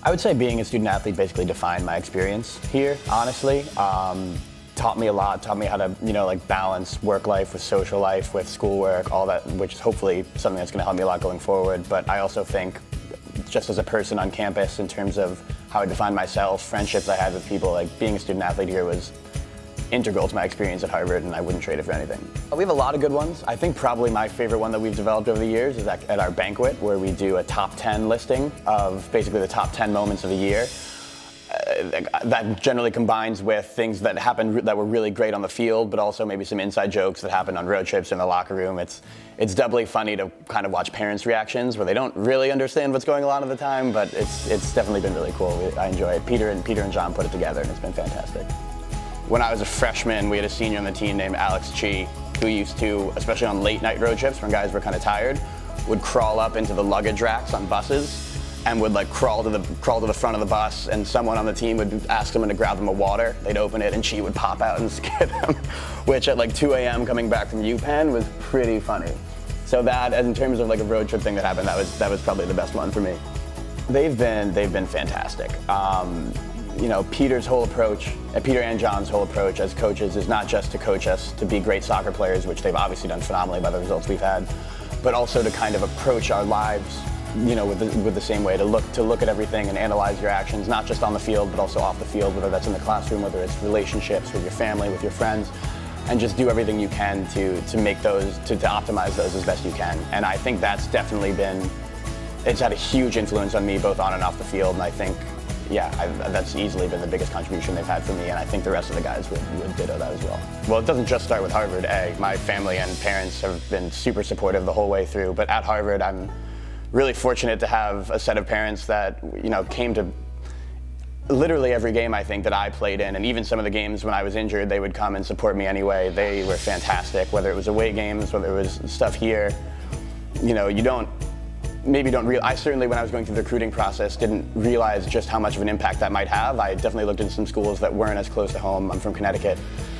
I would say being a student athlete basically defined my experience here, honestly. Taught me a lot, taught me how to, like balance work life with social life, with schoolwork, all that, which is hopefully something that's going to help me a lot going forward. But I also think, just as a person on campus, in terms of how I defined myself, friendships I had with people, like being a student athlete here was integral to my experience at Harvard, and I wouldn't trade it for anything. We have a lot of good ones. I think probably my favorite one that we've developed over the years is at our banquet, where we do a top 10 listing of basically the top 10 moments of the year. That generally combines with things that happened that were really great on the field, but also maybe some inside jokes that happened on road trips in the locker room. It's doubly funny to kind of watch parents' reactions where they don't really understand what's going on at the time, but it's definitely been really cool. I enjoy it. Peter and John put it together, and it's been fantastic. When I was a freshman, we had a senior on the team named Alex Chi, who used to, especially on late night road trips when guys were kind of tired, would crawl up into the luggage racks on buses and would like crawl to the front of the bus, and someone on the team would ask someone to grab them a water. They'd open it and Chi would pop out and scare them, which at like 2 a.m. coming back from UPenn was pretty funny. So that, in terms of like a road trip thing that happened, that was probably the best one for me. They've been fantastic. Peter's whole approach, Peter and John's whole approach as coaches is not just to coach us to be great soccer players, which they've obviously done phenomenally by the results we've had, but also to kind of approach our lives, with the same way, to look at everything and analyze your actions, not just on the field, but also off the field, whether that's in the classroom, whether it's relationships with your family, with your friends, and just do everything you can to make those, to optimize those as best you can. And I think that's definitely it's had a huge influence on me both on and off the field, and I think, that's easily been the biggest contribution they've had for me, and I think the rest of the guys would ditto that as well. Well, it doesn't just start with Harvard. My family and parents have been super supportive the whole way through, but at Harvard, I'm really fortunate to have a set of parents that, came to literally every game, I think, that I played in, and even some of the games when I was injured, they would come and support me anyway. They were fantastic, whether it was away games, whether it was stuff here. I certainly, when I was going through the recruiting process, didn't realize just how much of an impact that might have. I definitely looked into some schools that weren't as close to home. I'm from Connecticut.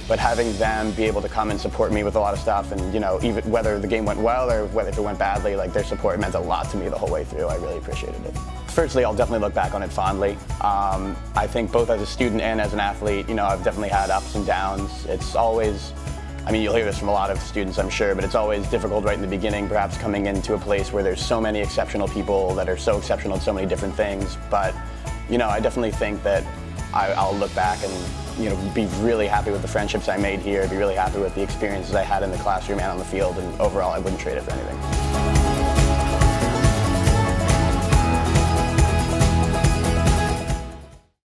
But having them be able to come and support me with a lot of stuff, and even whether the game went well or whether if it went badly, like their support meant a lot to me the whole way through. I really appreciated it. Firstly, I'll definitely look back on it fondly. I think both as a student and as an athlete, I've definitely had ups and downs. It's always, you'll hear this from a lot of students, I'm sure, but it's always difficult right in the beginning, perhaps coming into a place where there's so many exceptional people that are so exceptional at so many different things. But, I definitely think that I'll look back and, be really happy with the friendships I made here, be really happy with the experiences I had in the classroom and on the field, and overall I wouldn't trade it for anything.